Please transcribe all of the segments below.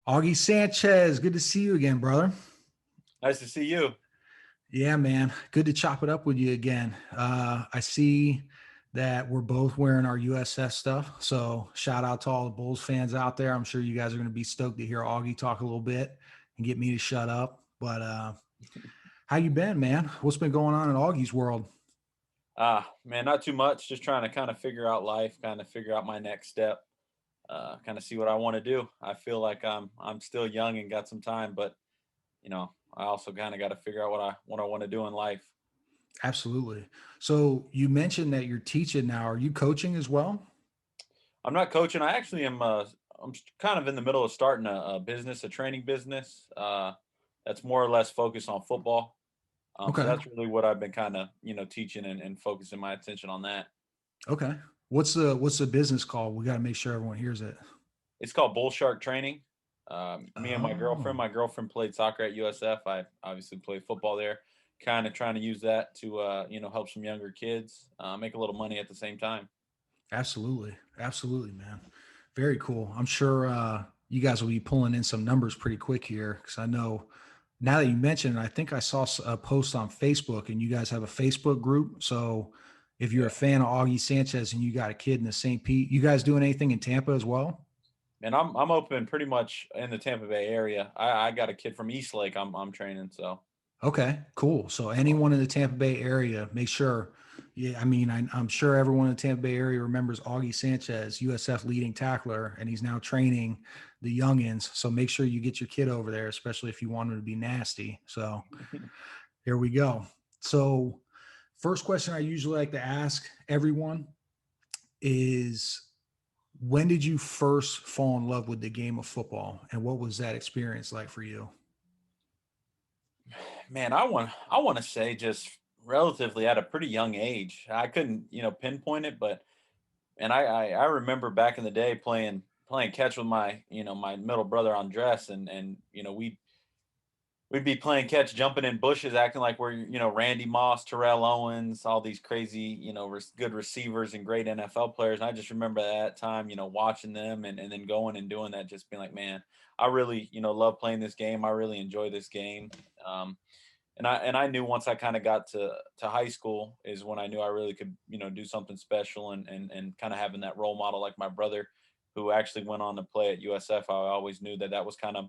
Augie Sanchez, good to see you again, brother. Nice to see you. Yeah, man, good to chop it up with you again. I see that we're both wearing our USF stuff, so shout out to all the Bulls fans out there. I'm sure you guys are going to be stoked to hear Augie talk a little bit and get me to shut up. But how you been, man? What's been going on in Augie's world? Man, not too much. Just trying to kind of figure out life, kind of figure out my next step, kind of see what I want to do. I feel like I'm still young and got some time, but I also kind of got to figure out what I want to do in life. Absolutely. So you mentioned that you're teaching now. Are you coaching as well? I'm not coaching. I actually am. Kind of in the middle of starting a business, a training business. That's more or less focused on football. So Okay. that's really what I've been kind of teaching and focusing my attention on that. Okay. What's the business called? We got to make sure everyone hears it. It's called Bullshark Training. Me and Oh. my girlfriend played soccer at USF. I obviously played football there. Kind of trying to use that to help some younger kids make a little money at the same time. Absolutely. Absolutely, man. Very cool. I'm sure you guys will be pulling in some numbers pretty quick here because I know now that you mentioned it, I think I saw a post on Facebook and you guys have a Facebook group. So if you're a Yeah, fan of Augie Sanchez and you got a kid in the St. Pete, you guys doing anything in Tampa as well? and I'm open pretty much in the Tampa Bay area. I got a kid from East Lake. I'm training, so Okay, cool. So anyone in the Tampa Bay area, make sure. Yeah, I mean, I'm sure everyone in the Tampa Bay area remembers Augie Sanchez, USF leading tackler, and he's now training the youngins. So make sure you get your kid over there, especially if you want him to be nasty. So here we go. So first question I usually like to ask everyone is, when did you first fall in love with the game of football, and what was that experience like for you? man, I want to say just relatively at a pretty young age. I couldn't pinpoint it, but and I remember back in the day playing catch with my middle brother Andres, and we'd be playing catch, jumping in bushes, acting like we're Randy Moss, Terrell Owens, all these crazy good receivers and great NFL players. And I just remember that time watching them and then going and doing that, just being like, man, I really love playing this game. I really enjoy this game. Um, and I knew once I kind of got to high school is when I knew I really could do something special and kind of having that role model like my brother who actually went on to play at USF. I always knew that was kind of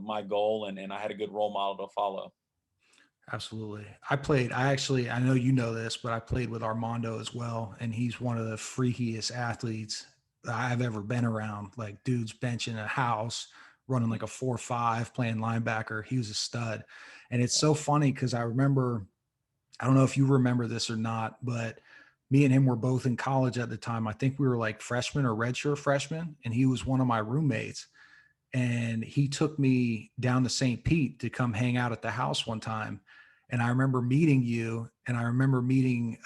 my goal, and I had a good role model to follow. Absolutely. I know you know this, but I played with Armando as well. And he's one of the freakiest athletes I've ever been around. Like, dude's benching a house, running like a 4.5, playing linebacker. He was a stud. And it's so funny because I don't know if you remember this or not, but me and him were both in college at the time. I think we were like freshmen or redshirt freshmen. And he was one of my roommates. And he took me down to St. Pete to come hang out at the house one time. And I remember meeting you, and I remember meeting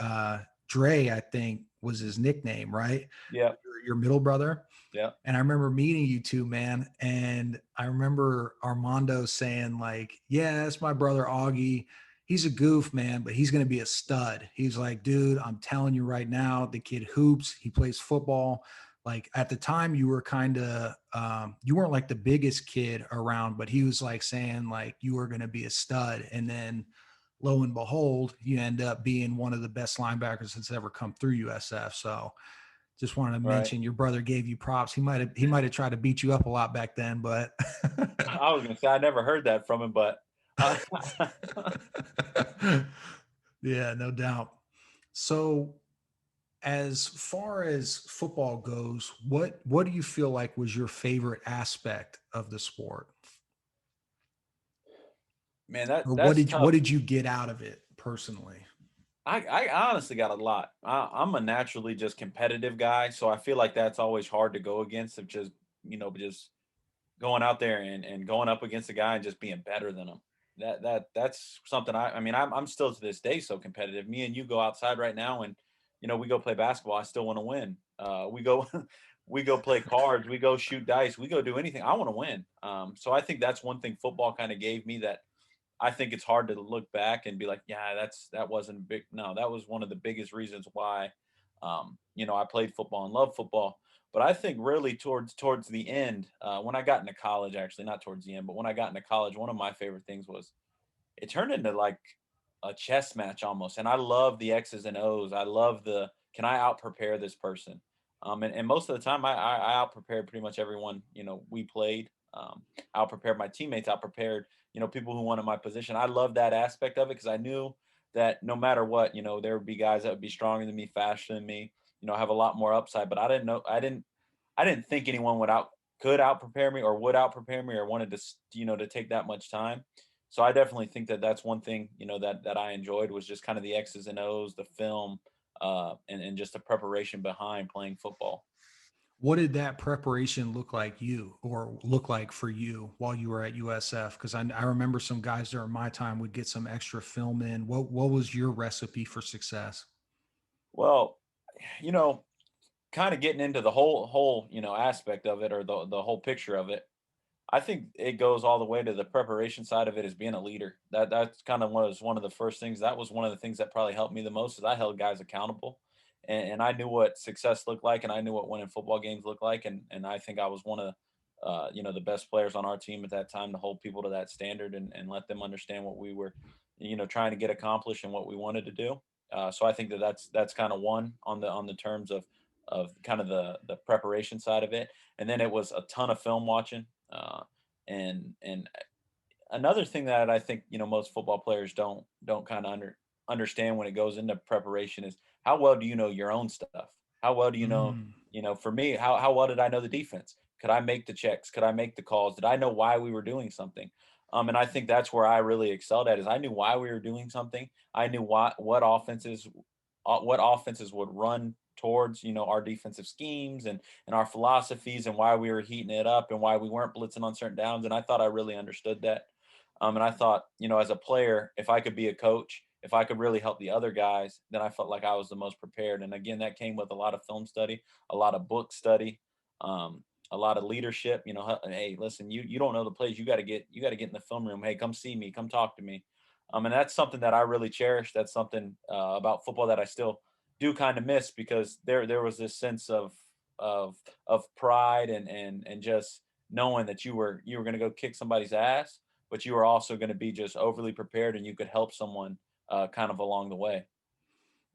Dre, I think was his nickname, right? Yeah, Your middle brother. yeah, And I remember meeting you two, man. And I remember Armando saying, like, yeah, that's my brother Augie. He's a goof, man, but he's going to be a stud. He's like, dude, I'm telling you right now, the kid hoops. He plays football. Like, at the time, you were kind of, you weren't like the biggest kid around, but he was like saying, like, you were going to be a stud. And then lo and behold, you end up being one of the best linebackers that's ever come through USF. So, just wanted to right. mention your brother gave you props. He might have tried to beat you up a lot back then, but I was gonna say I never heard that from him, but uh, yeah, no doubt. So as far as football goes, what do you feel like was your favorite aspect of the sport? man, Or what that's did what tough. did you get out of it personally? I honestly got a lot. I'm a naturally just competitive guy, so I feel like that's always hard to go against. Of just going out there and going up against a guy and just being better than him. That's something I mean I'm still to this day so competitive. Me and you go outside right now and we go play basketball. I still want to win. We go we go play cards. We go shoot dice. We go do anything. I want to win. So I think that's one thing football kind of gave me that I think it's hard to look back and be like, yeah, that wasn't big. No, that was one of the biggest reasons why. I played football and loved football, but I think really towards the end, when I got into college, actually not towards the end, but when I got into college, one of my favorite things was it turned into like a chess match almost. And I love the X's and O's. I love the can I out prepare this person? And most of the time I out prepared pretty much everyone, we played. Out prepared my teammates, out prepared, people who wanted my position. I love that aspect of it because I knew that no matter what, there would be guys that would be stronger than me, faster than me, have a lot more upside. But I didn't think anyone could out prepare me or would out prepare me or wanted to to take that much time. So I definitely think that that's one thing that I enjoyed was just kind of the X's and O's, the film, and just the preparation behind playing football. What did that preparation look like for you while you were at USF? Because I remember some guys during my time would get some extra film in. What was your recipe for success? Well, you know, kind of getting into the whole aspect of it or the whole picture of it. I think it goes all the way to the preparation side of it as being a leader. That's kind of was one of the first things. That was one of the things that probably helped me the most is I held guys accountable, and I knew what success looked like, and I knew what winning football games looked like, and I think I was one of the best players on our team at that time to hold people to that standard and let them understand what we were trying to get accomplished and what we wanted to do. So I think that's kind of one on the terms of kind of the preparation side of it, and then it was a ton of film watching. And another thing that I think most football players don't kind of understand when it goes into preparation is how well do you know your own stuff? How well do you know? Mm. For me, how well did I know the defense? Could I make the checks? Could I make the calls? Did I know why we were doing something? And I think that's where I really excelled at is I knew why we were doing something. I knew what offenses would run towards our defensive schemes and our philosophies and why we were heating it up and why we weren't blitzing on certain downs. And I thought I really understood that. And I thought, as a player, if I could be a coach, if I could really help the other guys, then I felt like I was the most prepared. And again, that came with a lot of film study, a lot of book study, a lot of leadership. Hey, listen, you don't know the plays. You got to get in the film room. Hey, come see me. Come talk to me. And that's something that I really cherish. That's something about football that I still do kind of miss because there was this sense of of pride and just knowing that you were going to go kick somebody's ass, but you were also going to be just overly prepared and you could help someone kind of along the way.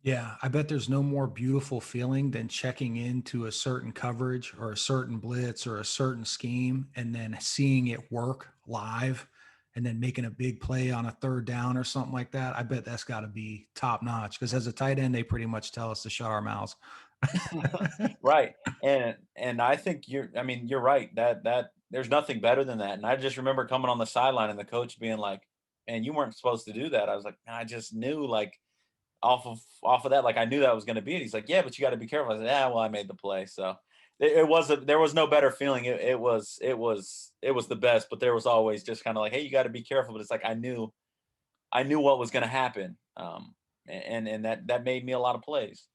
Yeah, I bet there's no more beautiful feeling than checking into a certain coverage or a certain blitz or a certain scheme and then seeing it work live and then making a big play on a third down or something like that. I bet that's got to be top notch because as a tight end, they pretty much tell us to shut our mouths. Right. And I think you're right. That there's nothing better than that. And I just remember coming on the sideline and the coach being like, "Man, you weren't supposed to do that." I was like, "Nah, I just knew like off of that, like I knew that was going to be it." He's like, "Yeah, but you got to be careful." I said, "Yeah, well, I made the play." So there was no better feeling. It was the best, but there was always just kind of like, "Hey, you got to be careful." But it's like I knew what was going to happen. And that made me a lot of plays.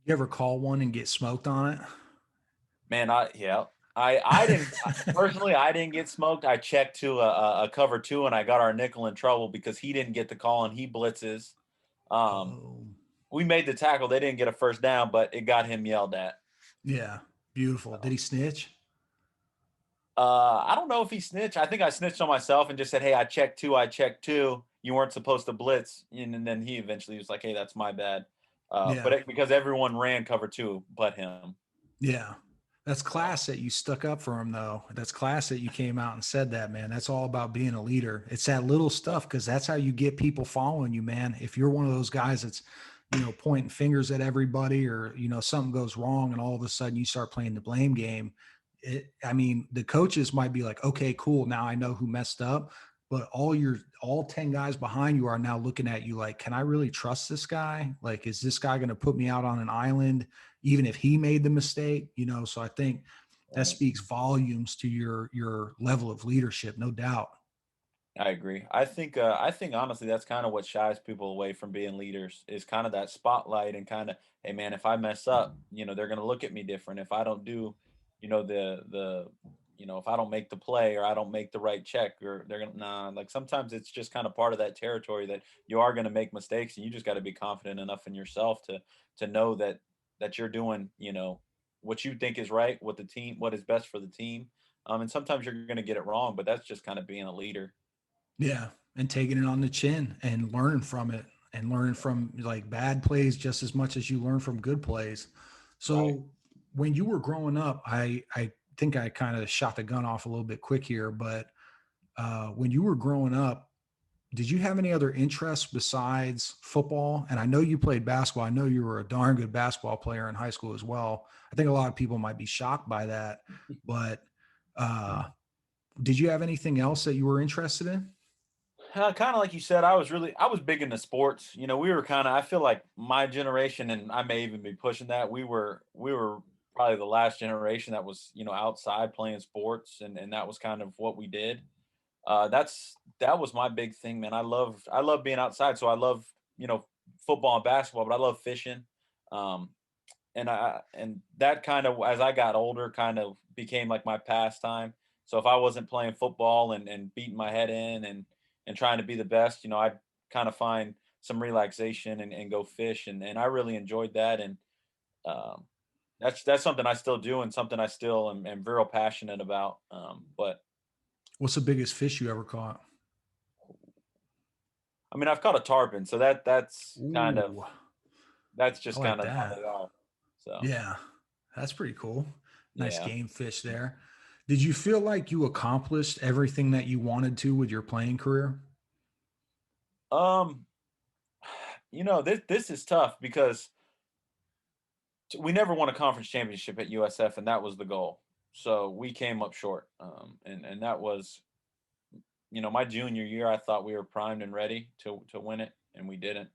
You ever call one and get smoked on it? Man, yeah. I didn't personally. I didn't get smoked. I checked to a cover two, and I got our nickel in trouble because he didn't get the call and he blitzes. Um, Oh, we made the tackle. They didn't get a first down, but it got him yelled at. yeah. Beautiful. Did So, he snitch? I don't know if he snitched. I think I snitched on myself and just said, "Hey, I checked two. I checked two. You weren't supposed to blitz." And then he eventually was like, "Hey, that's my bad." Yeah. Because everyone ran cover two, but him. Yeah. That's So class that you stuck up for him, though. That's class that you came out and said that, man. That's all about being a leader. It's that little stuff because that's how you get people following you, man. If you're one of those guys that's, pointing fingers at everybody or, something goes wrong and all of a sudden you start playing the blame game, I mean, the coaches might be like, okay, cool. Now I know who messed up. But all 10 guys behind you are now looking at you like, can I really trust this guy? Like, is this guy going to put me out on an island? Even if he made the mistake, so I think that right. speaks volumes to your level of leadership, no doubt. I agree. I think honestly that's kind of what shies people away from being leaders is kind of that spotlight and kind of, hey man, if I mess up, they're gonna look at me different. If I don't do, if I don't make the play or I don't make the right check, or they're gonna like sometimes it's just kind of part of that territory that you are gonna make mistakes and you just gotta be confident enough in yourself to know that you're doing, what you think is right, what is best for the team. And sometimes you're going to get it wrong, but that's just kind of being a leader. Yeah, and taking it on the chin and learning from it and learning from like bad plays just as much as you learn from good plays. Right. So when you were growing up, I think I kind of shot the gun off a little bit quick here, but when you were growing up, did you have any other interests besides football? And I know you played basketball. I know you were a darn good basketball player in high school as well. I think a lot of people might be shocked by that, but uh, did you have anything else that you were interested in? Kind of like you said, I was big into sports. We were I feel like my generation, and I may even be pushing that. We were probably the last generation that was, outside playing sports, and that was kind of what we did. That was my big thing, man. I love being outside, so I love, football and basketball, but I love fishing. Um, and that kind of, as I got older, kind of became like my pastime. So if I wasn't playing football and beating my head in and trying to be the best, I'd kind of find some relaxation and go fish, and I really enjoyed that. And um, that's something I still do and something I still am very passionate about. But What's the biggest fish you ever caught? I mean, I've caught a tarpon, so Ooh, that's I just like kind of not that. at all. So Yeah, that's pretty cool. Nice yeah. game fish there. Did you feel like you accomplished everything that you wanted to with your playing career? Um, this is tough because we never won a conference championship at USF, and that was the goal. So we came up short, and that was, my junior year. I thought we were primed and ready to win it, and we didn't.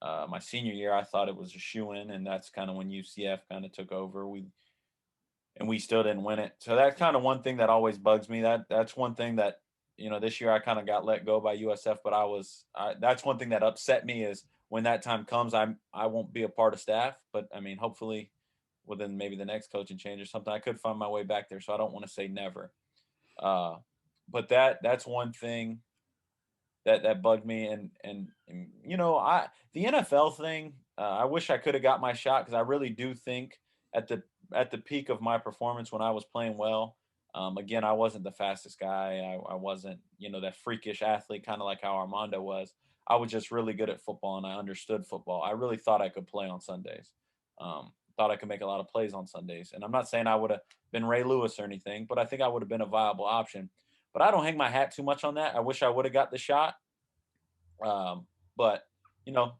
My senior year, I thought it was a shoe in, and that's kind of when UCF kind of took over. We still didn't win it. So that's kind of one thing that always bugs me. That's one thing that, this year I kind of got let go by USF, but that's one thing that upset me is when that time comes, I won't be a part of staff, but I mean, hopefully within maybe the next coaching change or something, I could find my way back there. So I don't want to say never. Uh, but that's one thing that bugged me, and the NFL thing. I wish I could have got my shot because I really do think at the at the peak of my performance when I was playing well. Again, I wasn't the fastest guy. I wasn't, that freakish athlete, kind of like how Armando was. I was just really good at football and I understood football. I really thought I could play on Sundays. Thought I could make a lot of plays on Sundays. And I'm not saying I would have been Ray Lewis or anything, but I think I would have been a viable option. But I don't hang my hat too much on that. I wish I would have got the shot. Um, but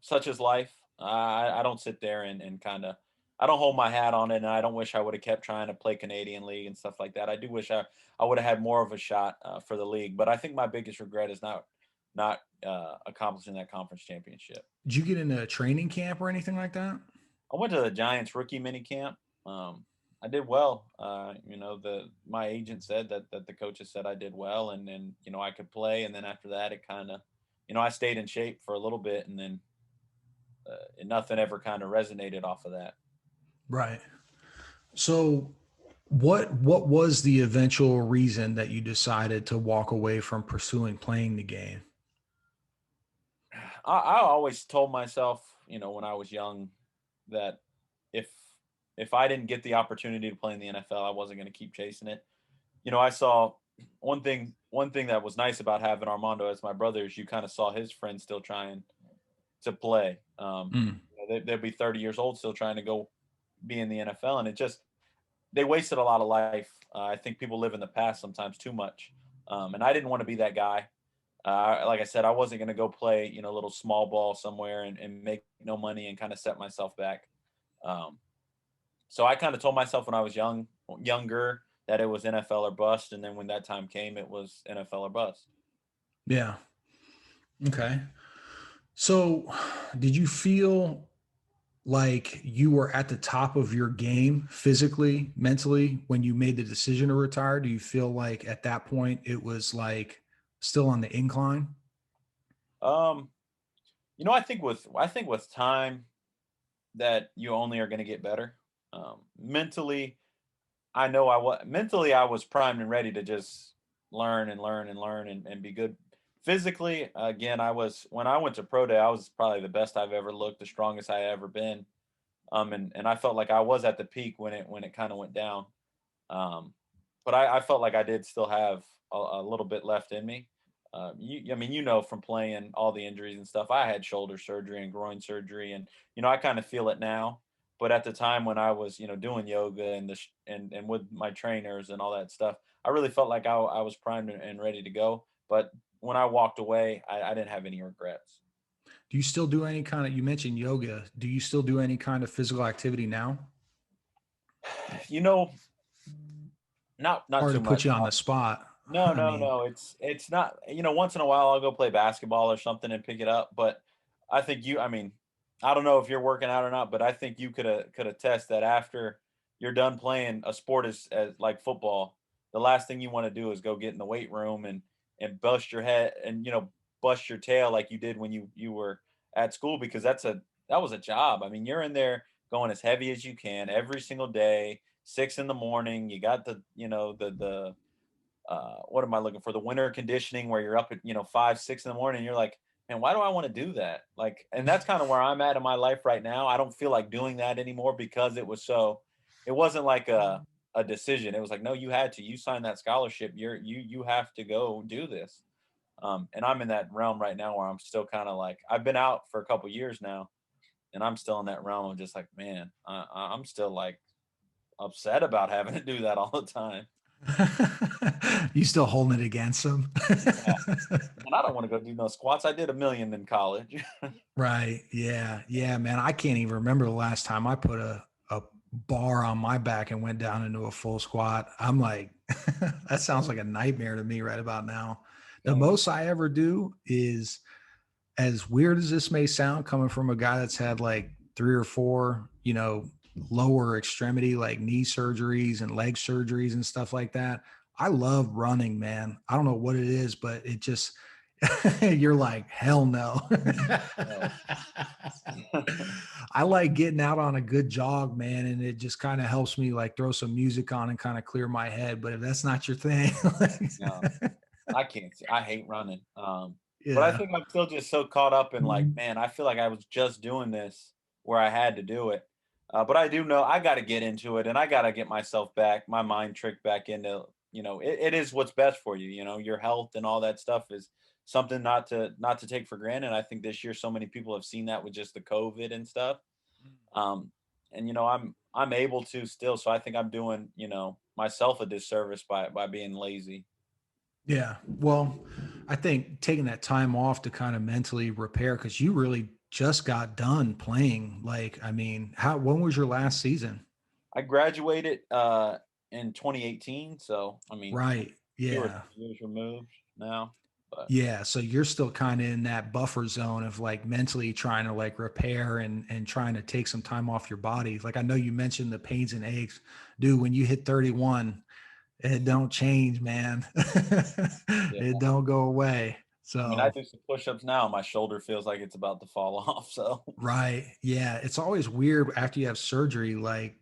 such is life. I don't sit there and kind of I don't hold my hat on it, and I don't wish I would have kept trying to play Canadian League and stuff like that. I do wish I would have had more of a shot for the league, but I think my biggest regret is not accomplishing that conference championship. Did you get into a training camp or anything like that? I went to the Giants rookie mini camp. I did well. The my agent said that the coaches said I did well, and I could play. And then after that, it kind of, I stayed in shape for a little bit, and then and nothing ever kind of resonated off of that. Right. So what was the eventual reason that you decided to walk away from pursuing playing the game? I always told myself, when I was young, that if if I didn't get the opportunity to play in the NFL, I wasn't going to keep chasing it. I saw one thing that was nice about having Armando as my brother is you kind of saw his friends still trying to play. Mm, They'd be 30 years old still trying to go be in the NFL, and they wasted a lot of life. I think people live in the past sometimes too much, and I didn't want to be that guy. Like I said, I wasn't going to go play, a little small ball somewhere and make no money and kind of set myself back. Um, so I kind of told myself when I was younger, that it was NFL or bust, and then when that time came, it was NFL or bust. yeah. Okay. So did you feel like you were at the top of your game physically, mentally when you made the decision to retire? Do you feel like at that point it was like still on the incline? Um, I think with time that you only are going to get better. Mentally, I was primed and ready to just learn and learn and learn and be good. Physically, again, when I went to pro day, I was probably the best I've ever looked, the strongest I ever been. And I felt like I was at the peak when it kind of went down. But I felt like I did still have a little bit left in me. I mean, from playing all the injuries and stuff, I had shoulder surgery and groin surgery, and I kind of feel it now. But at the time when I was, doing yoga and with my trainers and all that stuff, I really felt like I was primed and ready to go. But when I walked away, I didn't have any regrets. Do you still do any kind of, you mentioned yoga. Do you still do any kind of physical activity now? You know, not Hard to too put much. you on the spot. No, I no, mean, no. It's not, once in a while I'll go play basketball or something and pick it up, but I mean, I don't know if you're working out or not, but I think you could attest that after you're done playing a sport as like football, the last thing you want to do is go get in the weight room and bust your head and bust your tail like you did when you were at school, because that was a job. I mean, you're in there going as heavy as you can every single day, 6 in the morning. You got what am I looking for? The winter conditioning where you're up at 5, 6 in the morning. And you're like, man, why do I want to do that? Like, and that's kind of where I'm at in my life right now. I don't feel like doing that anymore because it wasn't like a decision. It was like, no, you had to. You signed that scholarship. You have to go do this. And I'm in that realm right now where I'm still kind of like, I've been out for a couple years now, and I'm still in that realm of just like, man, I'm still like upset about having to do that all the time. you still holding it against them? Yeah. And I don't want to go do no squats. I did a million in college. Right. Yeah. Yeah, man. I can't even remember the last time I put a bar on my back and went down into a full squat. I'm like, that sounds like a nightmare to me right about now. The Same. most I ever do is, as weird as this may sound, coming from a guy that's had like three or four, lower extremity, like knee surgeries and leg surgeries and stuff like that. I love running, man. I don't know what it is, but it just, you're like, hell no. No. I like getting out on a good jog, man. And it just kind of helps me like throw some music on and kind of clear my head. But if that's not your thing, No, I can't I hate running. But I yeah. think I'm still just so caught up in like, man, I feel like I was just doing this where I had to do it. But I do know I got to get into it, and I got to get myself back, my mind tricked back into, it is what's best for you. Your health and all that stuff is something not to take for granted. I think this year so many people have seen that with just the COVID and stuff. Um, and I'm able to still, so I think I'm doing, myself a disservice by being lazy. Yeah. Well, I think taking that time off to kind of mentally repair, because you really just got done playing. Like, I mean, when was your last season? I graduated in 2018, so I mean, Right. 2 or 3 Yeah. years removed now. But Yeah. So you're still kind of in that buffer zone of like mentally trying to like repair and trying to take some time off your body. Like, I know you mentioned the pains and aches. Dude, when you hit 31, it don't change, man. yeah, It don't go away. I mean, I So do some push-ups now. My shoulder feels like it's about to fall off. So right. Yeah. It's always weird after you have surgery. Like,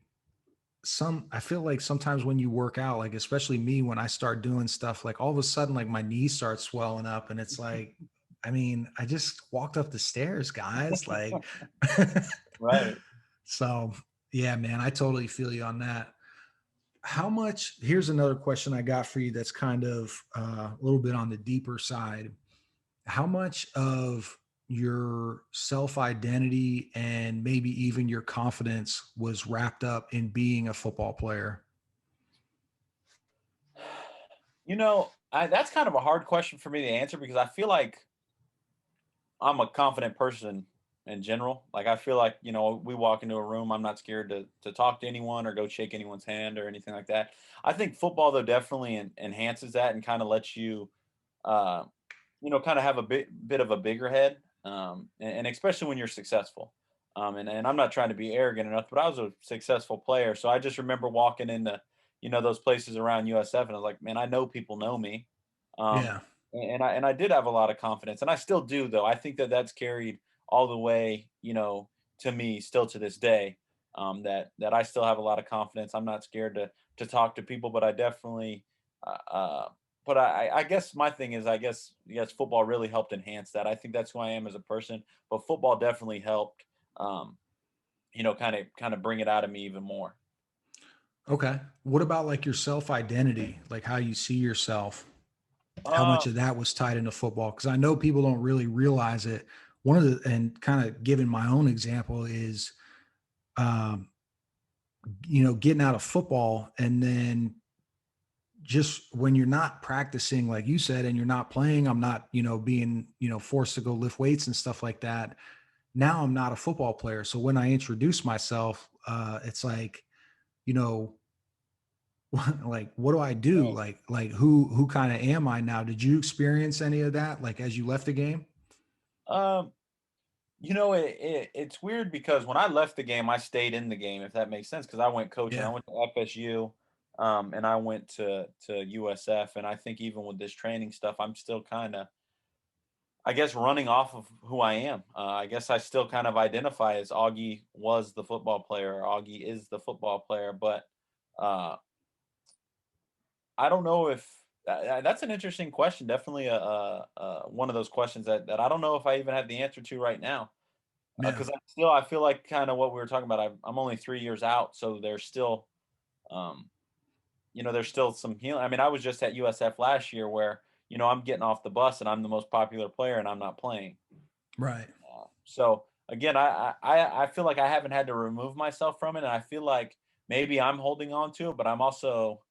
I feel like sometimes when you work out, like, especially me, when I start doing stuff, like all of a sudden, like my knees start swelling up. And it's like, I mean, I just walked up the stairs, guys. Like, right. so yeah, man, I totally feel you on that. Here's another question I got for you that's kind of a little bit on the deeper side. How much of your self identity and maybe even your confidence was wrapped up in being a football player? That's kind of a hard question for me to answer because I feel like I'm a confident person in general. Like I feel like, we walk into a room, I'm not scared to talk to anyone or go shake anyone's hand or anything like that. I think football though definitely enhances that and kind of lets you uh kind of have a bit of a bigger head. And especially when you're successful. And I'm not trying to be arrogant enough, but I was a successful player. So I just remember walking into, those places around USF and I was like, man, I know people know me. Um, Yeah. and I did have a lot of confidence, and I still do, though. I think that that's carried all the way, to me still to this day. That I still have a lot of confidence. I'm not scared to talk to people, but I definitely, but I guess my thing is, I guess yes, football really helped enhance that. I think that's who I am as a person, but football definitely helped, um, kind of bring it out of me even more. Okay. What about like your self identity, like how you see yourself? How Uh, much of that was tied into football? Because I know people don't really realize it. One of the, and kind of giving my own example is, um, getting out of football and then just when you're not practicing, like you said, and you're not playing, I'm not, being, forced to go lift weights and stuff like that. Now I'm not a football player. So when I introduce myself, it's like, you know, like what do I do? right. Like who kind of am I now? Did you experience any of that like as you left the game? Um, it's weird because when I left the game, I stayed in the game, if that makes sense, because I went coaching. I Yeah. went to FSU, and I went to USF, and I think even with this training stuff, I'm still kind of, I guess, running off of who I am. I guess I still kind of identify as Augie was the football player, or Augie is the football player, but uh, I don't know if that's an interesting question. Definitely one of those questions that I don't know if I even have the answer to right now. Yeah. Because I feel like kind of what we were talking about. I'm only 3 years out, so um, there's still some healing. I mean, I was just at USF last year, where I'm getting off the bus and I'm the most popular player and I'm not playing. Right. So again, I feel like I haven't had to remove myself from it, and I feel like maybe I'm holding on to it, but I'm also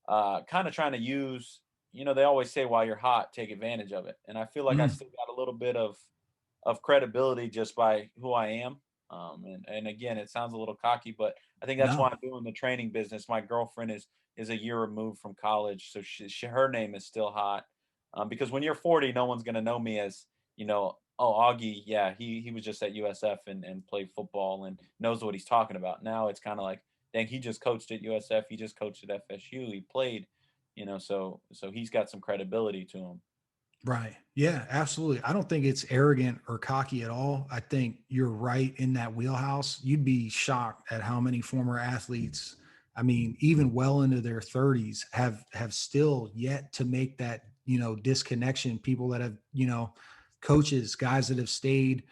kind of trying to use. They always say while you're hot, take advantage of it, and I feel like I Mm. still got a little bit of credibility just by who I am. And again, it sounds a little cocky, but I think that's why No. I'm doing the training business. My girlfriend is a year removed from college, so her name is still hot. Because when you're 40, no one's gonna know me as oh, Augie, yeah, he was just at USF and played football and knows what he's talking about. Now it's kind of like, dang, he just coached at USF, he just coached at FSU, he played, so he's got some credibility to him. Right. Yeah, absolutely. I don't think it's arrogant or cocky at all. I think you're right in that wheelhouse. You'd be shocked at how many former athletes, I mean, even well into their 30s have still yet to make that, disconnection. People that have, coaches, guys that have stayed,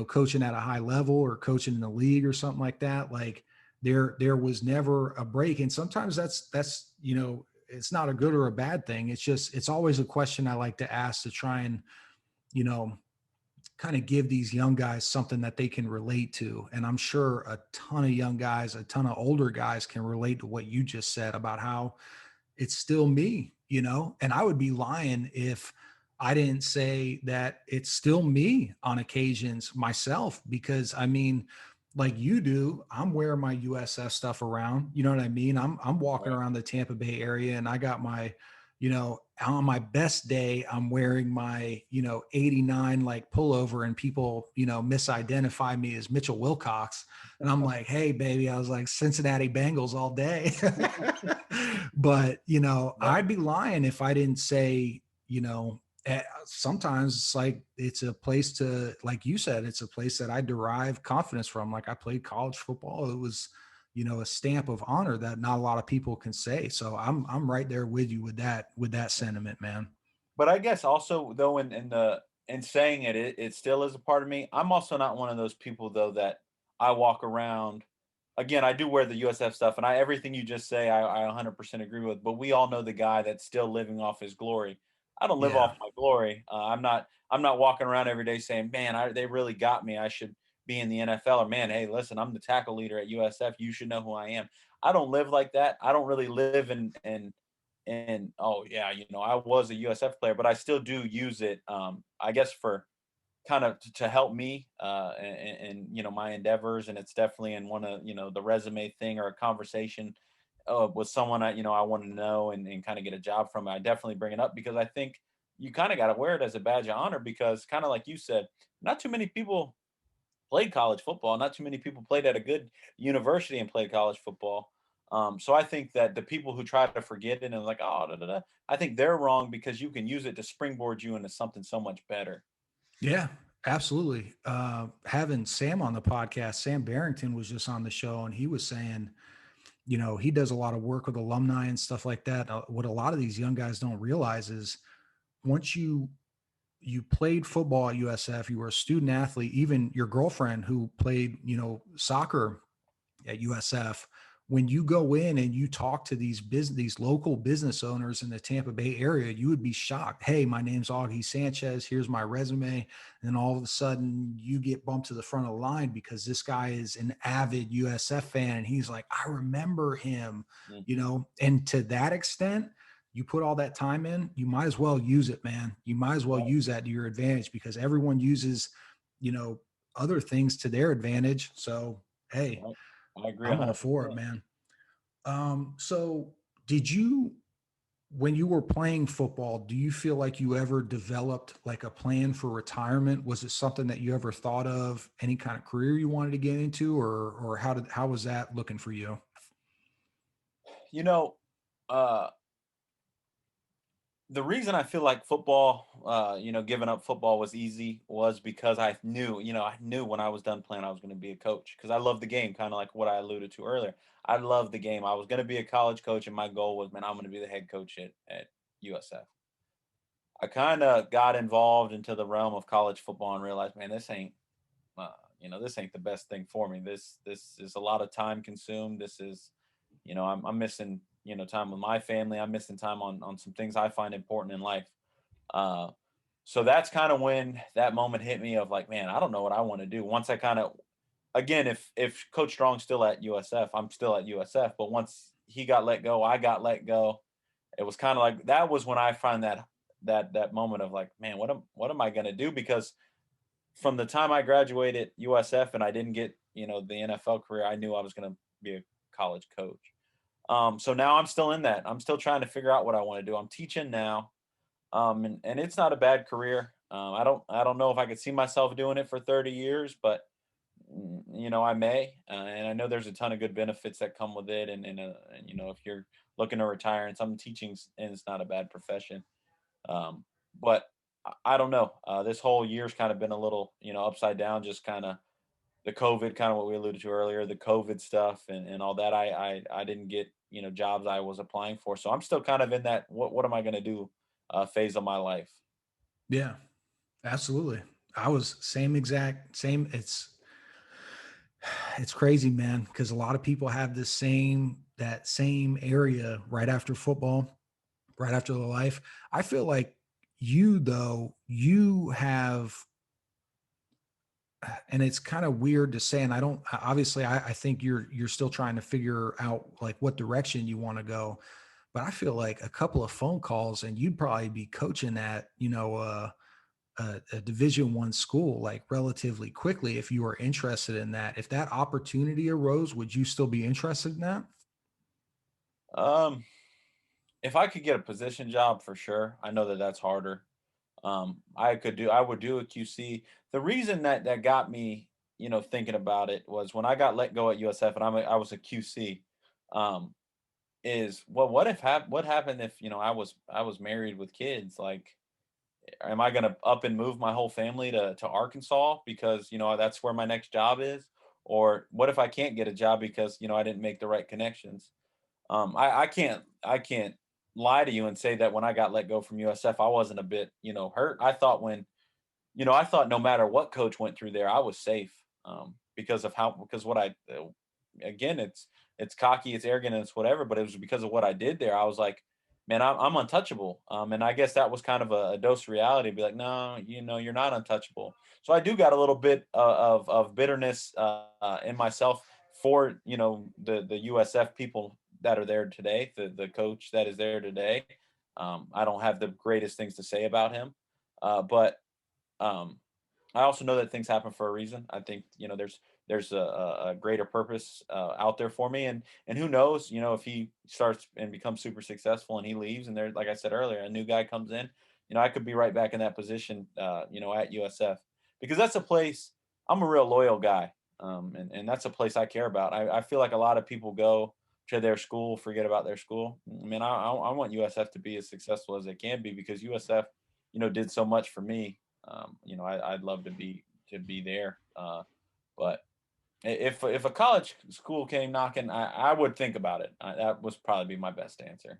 coaching at a high level or coaching in the league or something like that. Like there was never a break. And sometimes that's, it's not a good or a bad thing. It's just, it's always a question I like to ask to try and, you know, kind of give these young guys something that they can relate to. And I'm sure a ton of young guys, a ton of older guys can relate to what you just said about how it's still me, and I would be lying if I didn't say that it's still me on occasions myself, because I mean, like you do, I'm wearing my USF stuff around, you know what I mean? I'm walking Right. around the Tampa Bay area and I got my, on my best day, I'm wearing my, 89 like pullover and people, misidentify me as Mitchell Wilcox. And I'm like, hey, baby, I was like Cincinnati Bengals all day. But, Right. I'd be lying if I didn't say, sometimes it's like it's a place to, like you said, it's a place that I derive confidence from. Like I played college football. It was, a stamp of honor that not a lot of people can say. So I'm right there with you with that sentiment, man. But I guess also though in saying it still is a part of me. I'm also not one of those people though that I walk around. Again, I do wear the USF stuff, and I everything you just say, I 100% agree with. But we all know the guy that's still living off his glory. I don't live Yeah. off my glory. I'm not walking around every day saying, "Man, they really got me. I should be in the NFL." Or, "Man, hey, listen, I'm the tackle leader at USF. You should know who I am." I don't live like that. I don't really live in oh yeah, I was a USF player, but I still do use it. I guess for kind of to help me in my endeavors, and it's definitely in one of the resume thing or a conversation with someone I want to know and kind of get a job from. I definitely bring it up because I think you kind of got to wear it as a badge of honor because kind of like you said, not too many people played college football. Not too many people played at a good university and played college football. So I think that the people who try to forget it and like, oh, da, da, da, I think they're wrong because you can use it to springboard you into something so much better. Yeah, absolutely. Having Sam on the podcast, Sam Barrington was just on the show and he was saying, he does a lot of work with alumni and stuff like that. What a lot of these young guys don't realize is once you played football at USF, you were a student athlete, even your girlfriend who played, soccer at USF. When you go in and you talk to these local business owners in the Tampa Bay area, you would be shocked. Hey, my name's Auggie Sanchez. Here's my resume. And then all of a sudden you get bumped to the front of the line because this guy is an avid USF fan. And he's like, I remember him, Mhm. and to that extent, you put all that time in, you might as well use it, man. You might as well Right, use that to your advantage because everyone uses, you know, other things to their advantage. So, hey, right. I agree I'm all for it, 100%. man. So did you, when you were playing football, do you feel like you ever developed like a plan for retirement? Was it something that you ever thought of, any kind of career you wanted to get into, or how was that looking for you? You know, uh, the reason I feel like football, giving up football was easy was because I knew when I was done playing, I was going to be a coach because I love the game, kind of like what I alluded to earlier. I love the game. I was going to be a college coach, and my goal was, man, I'm going to be the head coach at USF. I kind of got involved into the realm of college football and realized, man, this ain't the best thing for me. This is a lot of time consumed. This is, I'm missing, time with my family. I'm missing time on some things I find important in life. Uh, so that's kind of when that moment hit me of like, man, I don't know what I want to do. Once I kind of, again, if Coach Strong's still at USF, I'm still at USF. But once he got let go, I got let go. It was kind of like that was when I find that moment of like, man, what am I gonna do? Because from the time I graduated USF and I didn't get the NFL career, I knew I was gonna be a college coach. So now I'm still in that. I'm still trying to figure out what I want to do. I'm teaching now, and it's not a bad career. I don't know if I could see myself doing it for 30 years, but I may, and I know there's a ton of good benefits that come with it, and if you're looking to retire, and some teachings, and it's not a bad profession. But I don't know. This whole year's kind of been a little, upside down. Just kind of the COVID, kind of what we alluded to earlier, the COVID stuff and all that. I didn't get jobs I was applying for, so I'm still kind of in that what am I going to do phase of my life. Yeah, absolutely. I was same. It's crazy, man, because a lot of people have that same area right after football, right after the life. I feel like you though, you have, and it's kind of weird to say, and I don't obviously I think you're still trying to figure out like what direction you want to go. But I feel like a couple of phone calls and you'd probably be coaching at, a division 1 school like relatively quickly if you were interested in that. If that opportunity arose, would you still be interested in that? Um, if I could get a position job for sure, I know that that's harder. I would do a QC. The reason that got me, thinking about it was when I got let go at USF and I was a QC. Um, is well, what happened if I was married with kids? Like, am I going to up and move my whole family to Arkansas because that's where my next job is? Or what if I can't get a job because I didn't make the right connections? I can't lie to you and say that when I got let go from USF, I wasn't a bit hurt. I thought no matter what coach went through there, I was safe because what again, it's cocky, it's arrogant, and it's whatever. But it was because of what I did there. I was like, man, I'm untouchable. And I guess that was kind of a dose of reality. Be like, no, you're not untouchable. So I do got a little bit of bitterness in myself for the USF people that are there today, the coach that is there today. I don't have the greatest things to say about him, but um, I also know that things happen for a reason. I think there's a greater purpose out there for me, and who knows, if he starts and becomes super successful and he leaves, and there, like I said earlier, a new guy comes in, I could be right back in that position, at USF because that's a place I'm a real loyal guy, and that's a place I care about. I feel like a lot of people go to their school, forget about their school. I mean, I want USF to be as successful as they can be because USF, did so much for me. I'd love to be there. But if a college school came knocking, I would think about it. That was probably be my best answer.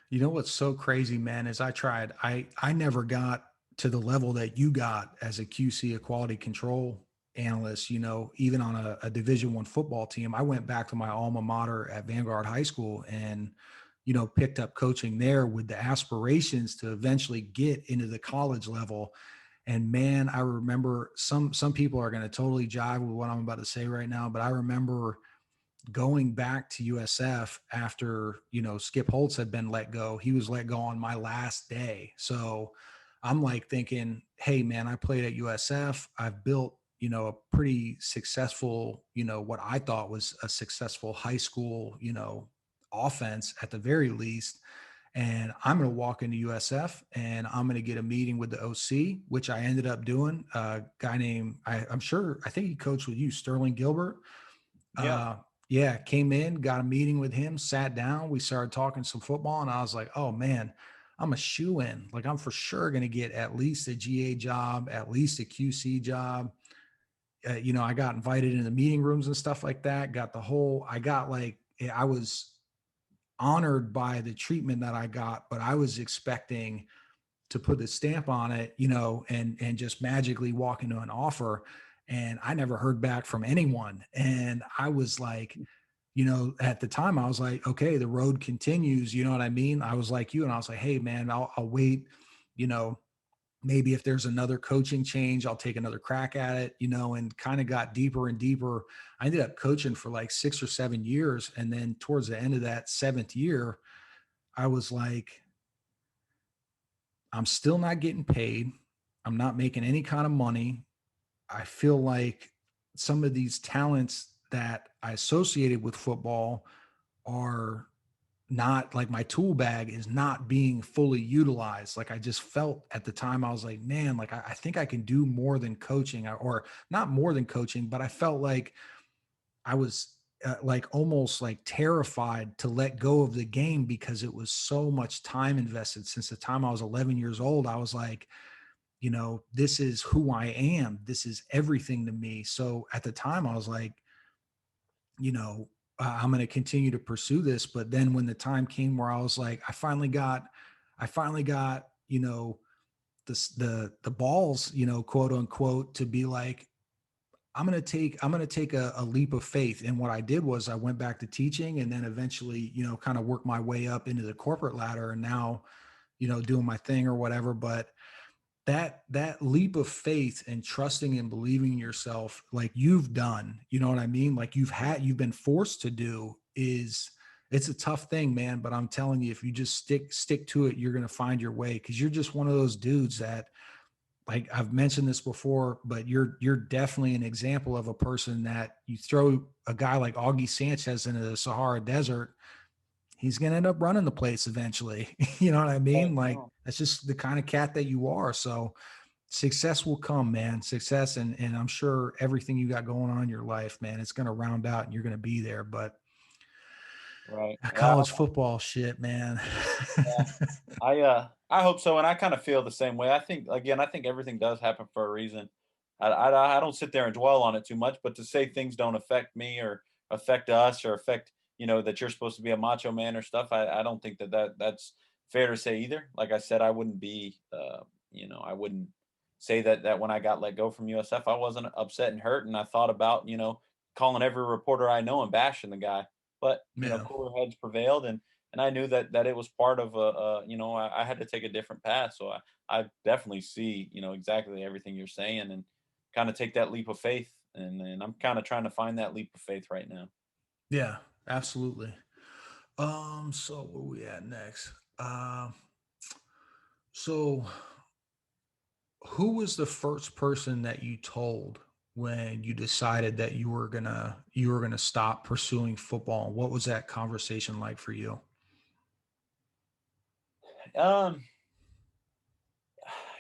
You know what's so crazy, man, is I tried. I never got to the level that you got as a QC, a quality control analyst, even on a Division I football team. I went back to my alma mater at Vanguard High School and, picked up coaching there with the aspirations to eventually get into the college level. And man, I remember some people are going to totally jive with what I'm about to say right now, but I remember going back to USF after, Skip Holtz had been let go. He was let go on my last day. So I'm like thinking, hey man, I played at USF. I've built, a pretty successful, what I thought was a successful high school, offense at the very least. And I'm going to walk into USF and I'm going to get a meeting with the OC, which I ended up doing. A guy named, I think he coached with you, Sterling Gilbert. Yeah. uh yeah, came in, got a meeting with him, sat down, we started talking some football, and I was like, oh man, I'm a shoe in. Like, I'm for sure going to get at least a GA job, at least a QC job. I got invited into the meeting rooms and stuff like that. I got like, I was honored by the treatment that I got, but I was expecting to put the stamp on it, and just magically walk into an offer. And I never heard back from anyone. And I was like, at the time I was like, okay, the road continues. You know what I mean? I was like you, and I was like, hey man, I'll wait, you know, maybe if there's another coaching change, I'll take another crack at it, and kind of got deeper and deeper. I ended up coaching for like 6 or 7 years. And then towards the end of that seventh year, I was like, I'm still not getting paid. I'm not making any kind of money. I feel like some of these talents that I associated with football are not, like, my tool bag is not being fully utilized. Like, I just felt at the time, I was like, man, like, I think I can do more than coaching, or not more than coaching, but I felt like I was like almost like terrified to let go of the game because it was so much time invested. Since the time I was 11 years old, I was like, this is who I am. This is everything to me. So at the time, I was like, I'm going to continue to pursue this. But then when the time came where I was like, I finally got, the balls, quote unquote, to be like, I'm going to take a leap of faith. And what I did was I went back to teaching, and then eventually, kind of worked my way up into the corporate ladder, and now, doing my thing or whatever. But that leap of faith and trusting and believing in yourself, like you've done, you know what I mean? Like you've been forced to do, it's a tough thing, man. But I'm telling you, if you just stick to it, you're going to find your way. Cause you're just one of those dudes that, like, I've mentioned this before, but you're definitely an example of a person that you throw a guy like Augie Sanchez into the Sahara Desert, he's going to end up running the place eventually. You know what I Right. mean? Like, No. that's just the kind of cat that you are. So success will come, man. Success. And I'm sure everything you got going on in your life, man, it's going to round out and you're going to be there. But Right. Yeah. college football shit, man. Yeah. I hope so, and I kind of feel the same way. I think again, I think everything does happen for a reason. I don't sit there and dwell on it too much, but to say things don't affect me or affect us or affect that you're supposed to be a macho man or stuff, I don't think that's fair to say either. Like I said, I wouldn't be I wouldn't say that when I got let go from USF, I wasn't upset and hurt, and I thought about calling every reporter I know and bashing the guy, but Yeah. cooler heads prevailed, and I knew that it was part of I had to take a different path. So I definitely see, exactly everything you're saying and kind of take that leap of faith. And I'm kind of trying to find that leap of faith right now. Yeah, absolutely. So where we at next? So who was the first person that you told when you decided that you were gonna stop pursuing football? What was that conversation like for you? Um,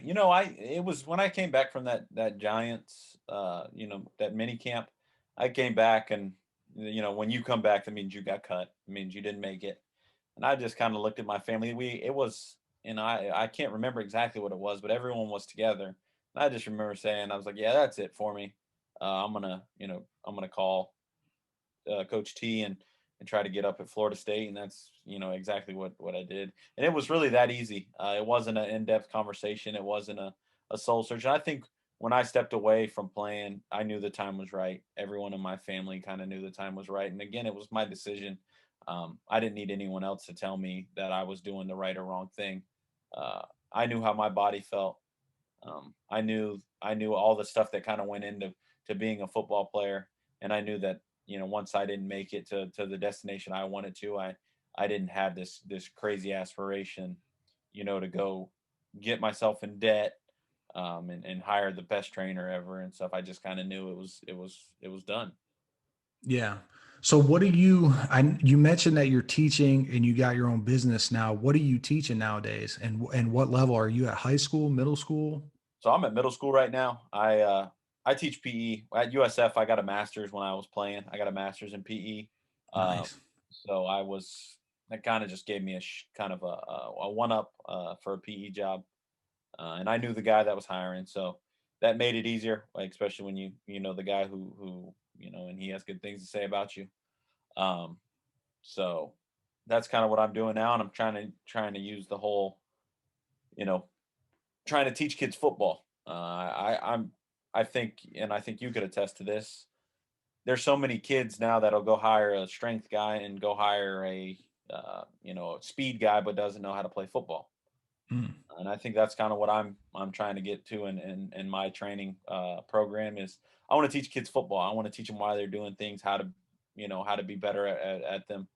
I it was when I came back from that Giants that mini camp. I came back and when you come back, that means you got cut. It means you didn't make it. And I just kind of looked at my family. It was, I can't remember exactly what it was, but everyone was together. And I just remember saying, I was like, yeah, that's it for me. I'm gonna call Coach T and try to get up at Florida State. And that's, exactly what I did. And it was really that easy. It wasn't an in-depth conversation. It wasn't a soul search. And I think when I stepped away from playing, I knew the time was right. Everyone in my family kind of knew the time was right. And again, it was my decision. I didn't need anyone else to tell me that I was doing the right or wrong thing. I knew how my body felt. I knew all the stuff that kind of went into being a football player, and I knew that once I didn't make it to the destination I wanted to, I didn't have this crazy aspiration, to go get myself in debt, and hire the best trainer ever and stuff. I just kind of knew it was done. Yeah. So what do you mentioned that you're teaching and you got your own business now. What are you teaching nowadays? And what level are you at, high school, middle school? So I'm at middle school right now. I teach PE at USF. I got a master's when I was playing. I got a master's in PE. Um, Nice. so that kind of just gave me kind of a one up for a PE job, and I knew the guy that was hiring, so that made it easier. Like especially when you know the guy who and he has good things to say about you. Um, so that's kind of what I'm doing now, and I'm trying to use the whole you know trying to teach kids football. I think, and I think you could attest to this. There's so many kids now that'll go hire a strength guy and go hire a speed guy, but doesn't know how to play football. Mm. And I think that's kind of what I'm trying to get to in my training program is I want to teach kids football. I want to teach them why they're doing things, how to be better at them.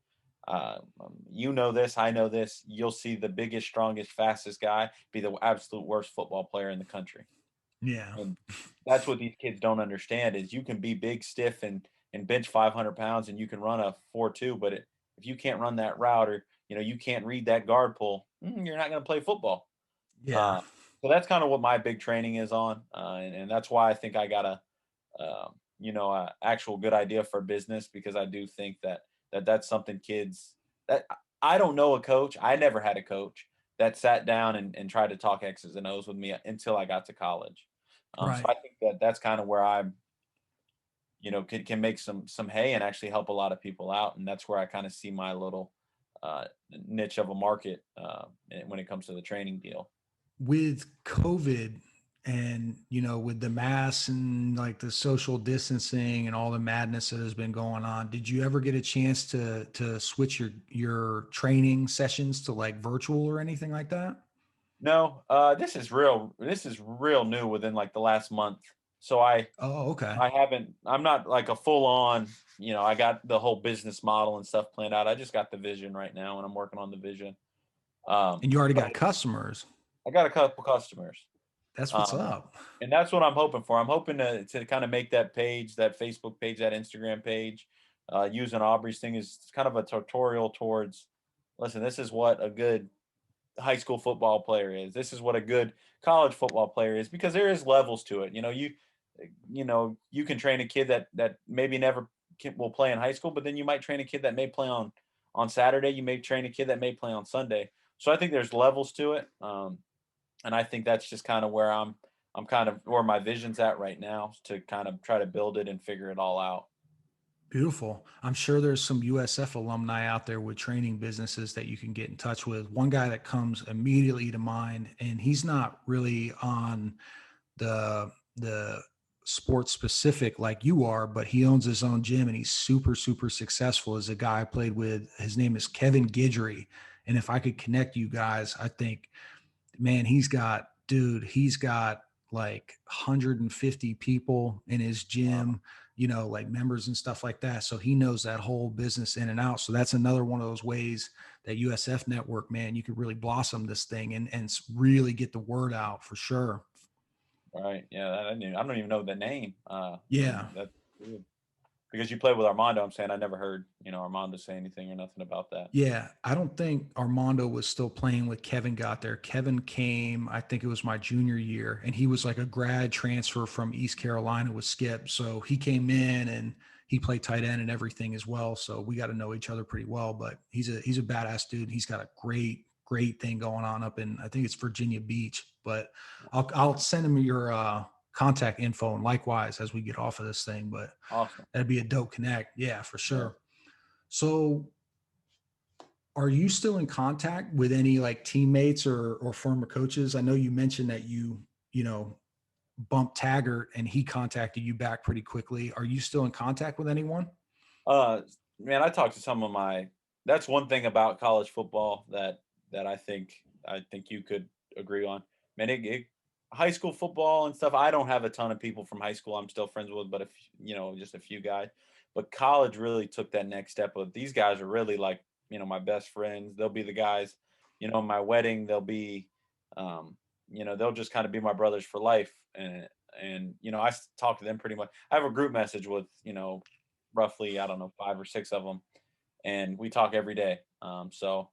This, I know this. You'll see the biggest, strongest, fastest guy be the absolute worst football player in the country. Yeah. And that's what these kids don't understand is you can be big, stiff, and bench 500 pounds, and you can run a 4.2, but if you can't run that route or you can't read that guard pull, you're not going to play football. Yeah. Uh, so that's kind of what my big training is on, and that's why I think I got a actual good idea for business because I do think that's something kids that I don't know a coach. I never had a coach that sat down and tried to talk X's and O's with me until I got to college. So Right. I think that's kind of where I'm, can make some hay and actually help a lot of people out, and that's where I kind of see my little uh, niche of a market when it comes to the training deal. With COVID and, with the masks and like the social distancing and all the madness that has been going on, did you ever get a chance to switch your training sessions to like virtual or anything like that? No, this is real. This is real new within like the last month. So Oh, okay. I haven't. I'm not like a full on. I got the whole business model and stuff planned out. I just got the vision right now, and I'm working on the vision. And you already But got customers. I got a couple customers, That's what's um, up. and that's what I'm hoping for. I'm hoping to kind of make that page, that Facebook page, that Instagram page, using Aubrey's thing is kind of a tutorial towards. Listen, this is what a good high school football player is. This is what a good college football player is because there is levels to it. You can train a kid that maybe never will play in high school, but then you might train a kid that may play on Saturday. You may train a kid that may play on Sunday. So I think there's levels to it, and I think that's just kind of where I'm kind of where my vision's at right now to kind of try to build it and figure it all out. Beautiful. I'm sure there's some USF alumni out there with training businesses that you can get in touch with. One guy that comes immediately to mind, and he's not really on the sports specific like you are, but he owns his own gym and he's super, super successful. Is a guy I played with. His name is Kevin Guidry. And if I could connect you guys, I think, man, he's got like 150 people in his Wow. gym, like members and stuff like that. So he knows that whole business in and out. So that's another one of those ways that USF network, man, you could really blossom this thing and really get the word out for sure. Right. Yeah. I don't even know the name. Yeah. And that's good. Because you played with Armando, I'm saying I never heard, Armando say anything or nothing about that. Yeah, I don't think Armando was still playing when Kevin got there. Kevin came, I think it was my junior year, and he was like a grad transfer from East Carolina with Skip. So he came in and he played tight end and everything as well. So we got to know each other pretty well. But he's a badass dude. He's got a great thing going on up in, I think it's Virginia Beach. But I'll send him your contact info, and likewise as we get off of this thing. But Awesome. that'd be a dope connect. Yeah, for Yeah. sure. So are you still in contact with any like teammates or former coaches? I know you mentioned that you know, bumped Taggart and he contacted you back pretty quickly. Are you still in contact with anyone? Uh, Man, I talked to some of my. That's one thing about college football that I think you could agree on. Man, high school football and stuff. I don't have a ton of people from high school I'm still friends with, but if just a few guys. But college really took that next step of these guys are really like my best friends. They'll be the guys, my wedding. They'll be, um, they'll just kind of be my brothers for life. And talk to them pretty much. I have a group message with roughly, I don't know, 5 or 6 of them, and we talk every day. So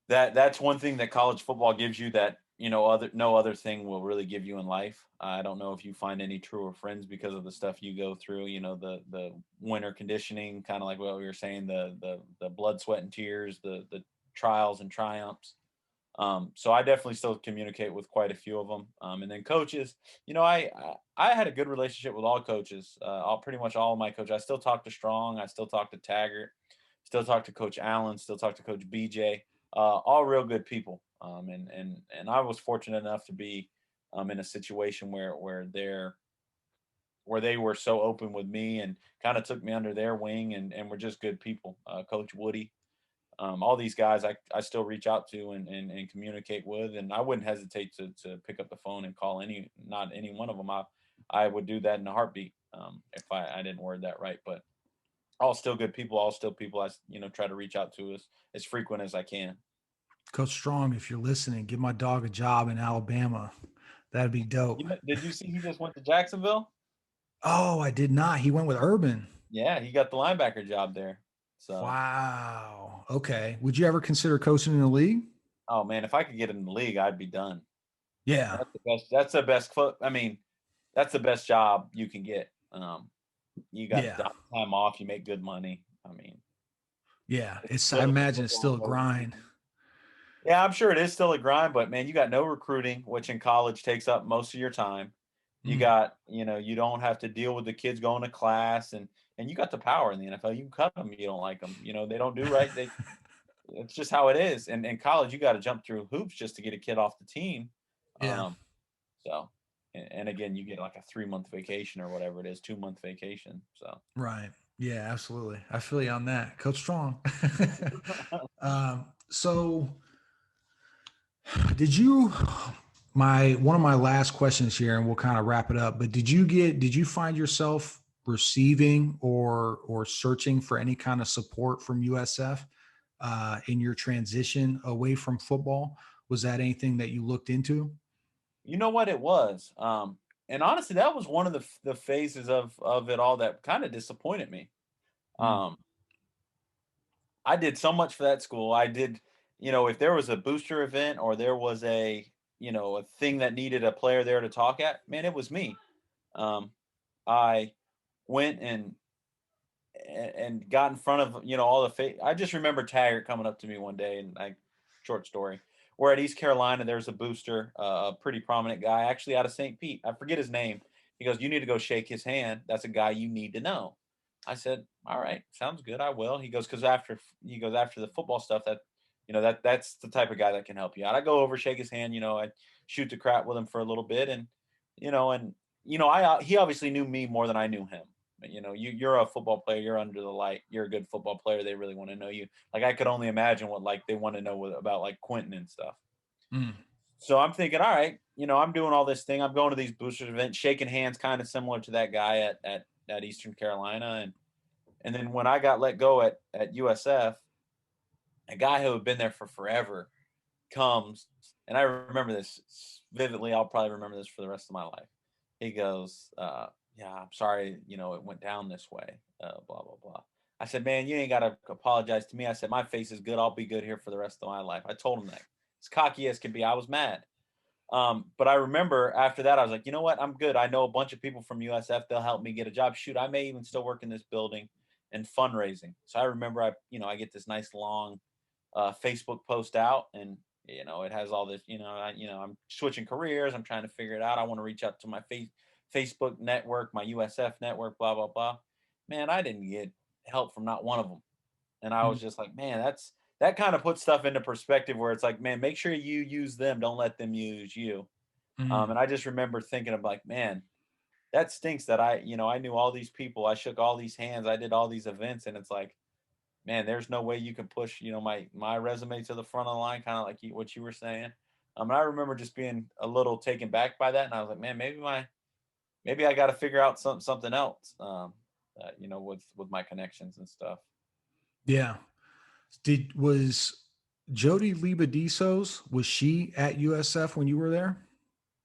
that's one thing that college football gives you that, other no other thing will really give you in life. I don't know if you find any truer friends because of the stuff you go through, the winter conditioning, kind of like what we were saying, the blood, sweat, and tears, the trials and triumphs. So I definitely still communicate with quite a few of them. And then coaches, I had a good relationship with all coaches, all pretty much all of my coaches. I still talk to Strong, I still talk to Taggart, still talk to Coach Allen, still talk to Coach BJ. All real good people. And I was fortunate enough to be in a situation where they were so open with me and kind of took me under their wing and were just good people. Coach Woody, all these guys I still reach out to and communicate with, and I wouldn't hesitate to pick up the phone and call not any one of them. I would do that in a heartbeat if I didn't word that right. But all still good people, all still people I try to reach out to as frequent as I can. Coach Strong, if you're listening, give my dog a job in Alabama. That'd be dope. Did you see he just went to Jacksonville? Oh, I did not. He went with Urban. Yeah, he got the linebacker job there. So, Wow. Okay. Would you ever consider coaching in the league? oh man, if I could get in the league, I'd be done. Yeah. That's the best. That's the best. I mean, that's the best job you can get. You got Yeah. time off. You make good money. I mean, Yeah. it's It's, I still imagine it's still a grind. yeah, I'm sure it is still a grind, but man, you got no recruiting, which in college takes up most of your time. You Mm. got, you don't have to deal with the kids going to class, and you got the power in the NFL. You can cut them. You don't like them. They don't do right. It's just how it is. And in college, you got to jump through hoops just to get a kid off the team. Yeah. Um, so, and again, you get like a 3 month vacation or whatever it is, 2 month vacation. So, Right. Yeah, absolutely. I feel you on that. Coach Strong. So did you my one of my last questions here, and we'll kind of wrap it up, but did you find yourself receiving or searching for any kind of support from USF in your transition away from football? Was that anything that you looked into? you know what it was, and honestly, that was one of the phases of it all that kind of disappointed me. Mm, Um, I did so much for that school. I did, if there was a booster event or there was a thing that needed a player there to talk at, man, it was me. Um, I went and got in front of all I just remember Taggart coming up to me one day and short story. We're at East Carolina. There's a booster, a pretty prominent guy, actually out of St. Pete. I forget his name. He goes, "You need to go shake his hand. That's a guy you need to know." I said, "All right, sounds good. I will." He goes, after the football stuff, that's the type of guy that can help you out. I go over, shake his hand. I shoot the crap with him for a little bit, and you know, and he obviously knew me more than I knew him. You're a football player. You're under the light. You're a good football player. They really want to know you. Like I could only imagine what like they want to know about like Quentin and stuff. mm, So I'm thinking, all right, I'm doing all this thing. I'm going to these boosters events, shaking hands, kind of similar to that guy at Eastern Carolina, and then when I got let go at USF, a guy who had been there for forever comes, and I remember this vividly. I'll probably remember this for the rest of my life. He goes, "Yeah, I'm sorry, it went down this way, blah, blah, blah." I said, "Man, you ain't got to apologize to me." I said, "My face is good. I'll be good here for the rest of my life." I told him that. As cocky as can be, I was mad. But I remember after that, I was like, you know what? I'm good. I know a bunch of people from USF. They'll help me get a job. Shoot, I may even still work in this building and fundraising. So I remember I get this nice long Facebook post out, and it has all this. I'm switching careers. I'm trying to figure it out. I want to reach out to my Facebook network, my USF network, blah blah blah. Man, I didn't get help from not one of them. And I was just like, man, that kind of puts stuff into perspective where it's like, man, make sure you use them. Don't let them use you. Mm-hmm. And I just remember thinking of like, man, that stinks that I knew all these people. I shook all these hands. I did all these events. And it's like, man, there's no way you can push, my resume to the front of the line, kind of like what you were saying. And I remember just being a little taken back by that. And I was like, man, maybe I got to figure out something else, with my connections and stuff. Yeah. Was Jody Libadisos, was she at USF when you were there?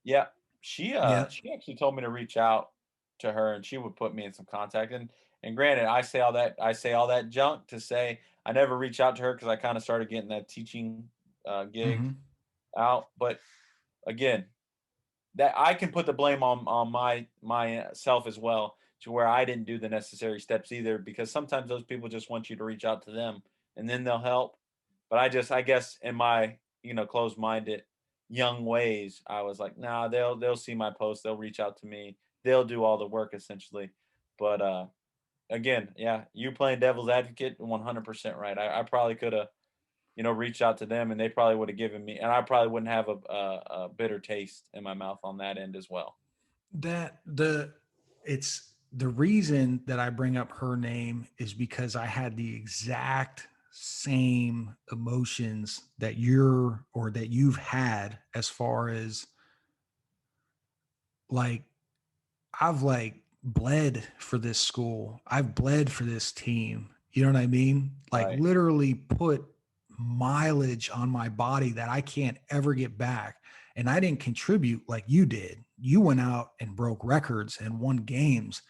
Yeah, she Yeah. she actually told me to reach out to her, and she would put me in some contact. And granted, I say all that junk to say I never reach out to her because I kind of started getting that teaching gig Mm-hmm. out. But again, that I can put the blame on myself as well, to where I didn't do the necessary steps either, because sometimes those people just want you to reach out to them and then they'll help. But I guess in my, closed-minded young ways, I was like, nah, they'll see my post, they'll reach out to me, they'll do all the work essentially. But again, yeah, you playing devil's advocate, 100% right. I probably could have, reached out to them, and they probably would have given me, and I probably wouldn't have a bitter taste in my mouth on that end as well. That the it's the reason that I bring up her name is because I had the exact same emotions that you've had, as far as like I've like bled for this school. I've bled for this team. You know what I mean? Like Right. literally put mileage on my body that I can't ever get back. And I didn't contribute like you did. You went out and broke records and won games.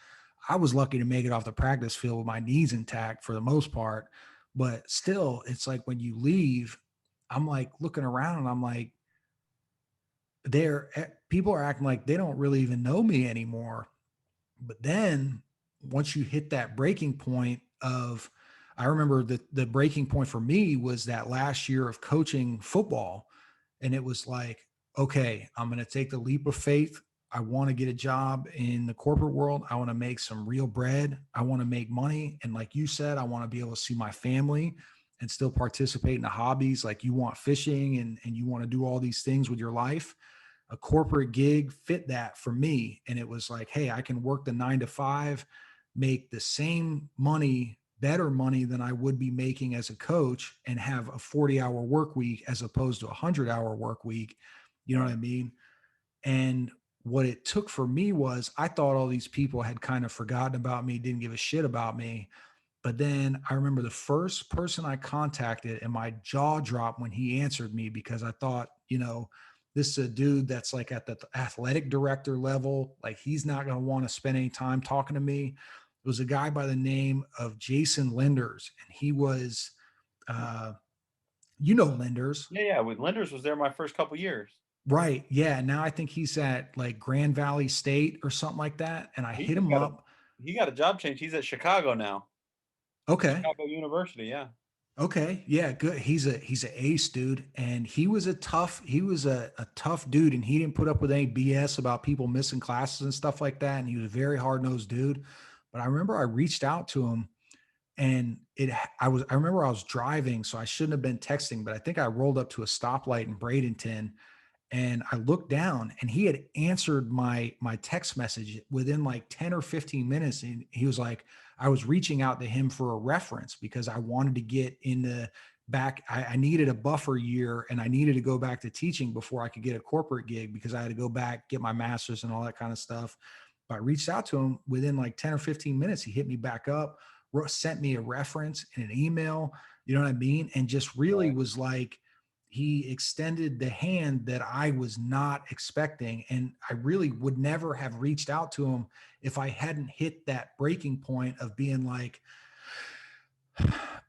I was lucky to make it off the practice field with my knees intact for the most part. But still, it's like when you leave, I'm like looking around and I'm like, people are acting like they don't really even know me anymore. But then once you hit that breaking point of, I remember the breaking point for me was that last year of coaching football. And it was like, okay, I'm going to take the leap of faith. I want to get a job in the corporate world. I want to make some real bread. I want to make money. And like you said, I want to be able to see my family and still participate in the hobbies. Like you want fishing and you want to do all these things with your life. A corporate gig fit that for me. And it was like, hey, I can work the 9 to 5, make the same money, better money than I would be making as a coach, and have a 40-hour work week as opposed to a 100-hour work week. You know what I Right. mean? And what it took for me was I thought all these people had kind of forgotten about me, didn't give a shit about me. But then I remember the first person I contacted and my jaw dropped when he answered me, because I thought, this is a dude that's like at the athletic director level. Like he's not going to want to spend any time talking to me. It was a guy by the name of Jason Linders. And he was, uh, Linders. Yeah, yeah. With Lenders was there my first couple years. Right. Yeah. Now I think he's at like Grand Valley State or something like that. And I He hit just him got a up. he got a job change. He's at Chicago now. Okay. Chicago University, yeah. Okay. Yeah, good. He's a ace dude. And he was a tough dude, and he didn't put up with any BS about people missing classes and stuff like that. And he was a very hard-nosed dude. But I remember I reached out to him, and I remember I was driving, so I shouldn't have been texting, but I think I rolled up to a stoplight in Bradenton, and I looked down and he had answered my text message within like 10 or 15 minutes. And he was like, I was reaching out to him for a reference because I wanted to get in the back. I needed a buffer year and I needed to go back to teaching before I could get a corporate gig, because I had to go back, get my master's and all that kind of stuff. But I reached out to him within like 10 or 15 minutes. He hit me back up, sent me a reference in an email, you know what I mean? And just really Right. was like, he extended the hand that I was not expecting. And I really would never have reached out to him if I hadn't hit that breaking point of being like,